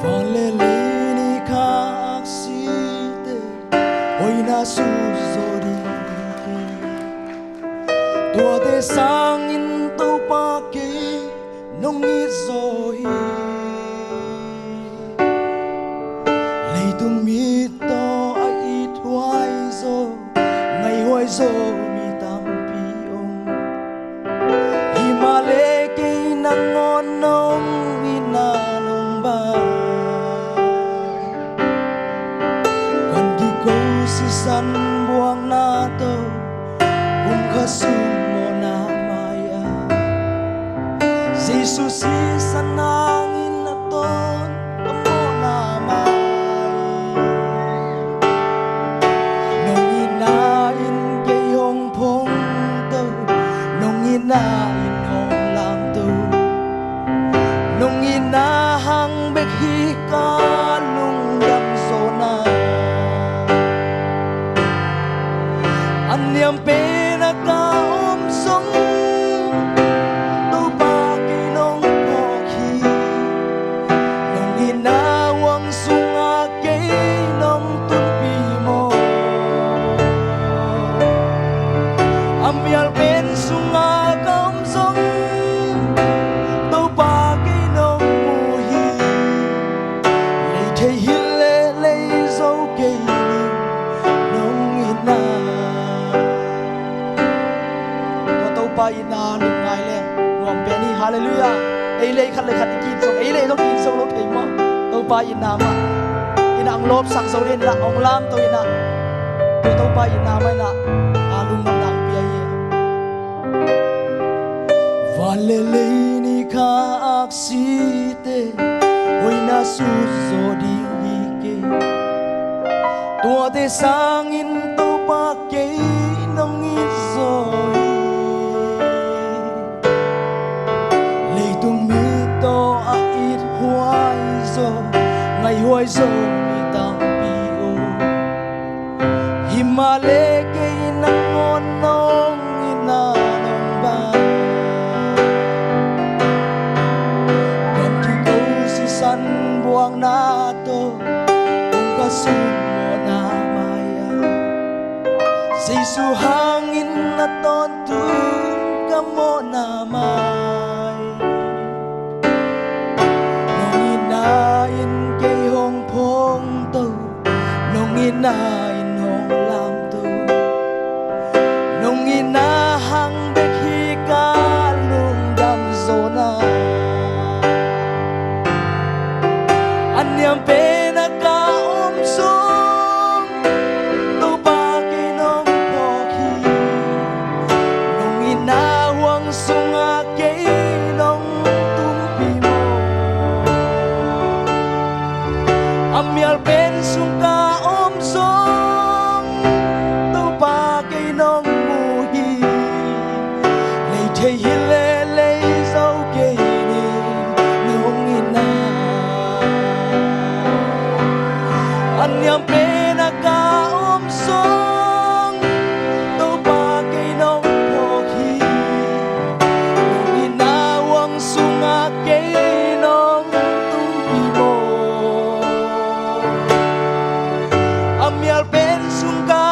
Valelini kaksite oina suzori tua te sangin to pake nongi zoi leitung mito ai thuai zo ngai hoi zo mi tam piong himale ke nangon nong ina nong ba kan gi go si san buang na to kung kasum mo na maya Jesus si sanangin na ton kamo na mai nong inain kay hong pong to nong inain hong lam to nong inahang bekhi ka lung dam zona anyam pena ka song to ba kay nong pokhi nong inawang sunga kay nong tunpi mo amyal pen sunga kam song to ba kay nong muhi lay thay hile lay zo kay nong ina pa ina lung ngai le ngom pe ni hallelujah ei le khat ki so ei le no ki so lo thei mo to pa ina ma ina ang lop sak so le na ong lam to ina to pa ina ma na alung nam dang pi ai vale le ni kha aksite oina su zo di ke to te sangin to pa ke nong i zoi ngày huay zo mi tam pi o himale ke nangon nong ina nong ba kan ki ko si san buang na to kung kasum mo na maya Jesu hangin na ton tu kamo na mai nong inain nong inain hong lam to nong inahang bekhi ka lung dam zona anyam pena ka song to ba kay nong pokhi nong inawang sunga kay nong tumpi mo amyal pen sungka song to ba kay nong muhi lay thay hile lay zo kay ni nong ina anyam pena ka song to ba kay nong pokhi nong inawang sunga kay nong tumpi mo amyal pen sungka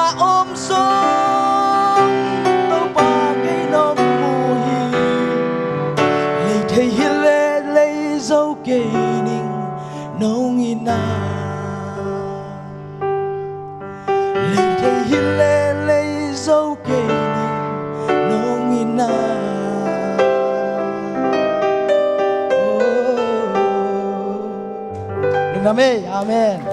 song to ba kay nong muhi lay thay hile lay zo kay ning nong ina lay thay hile lay zo kay ning nong ina oh. Amen.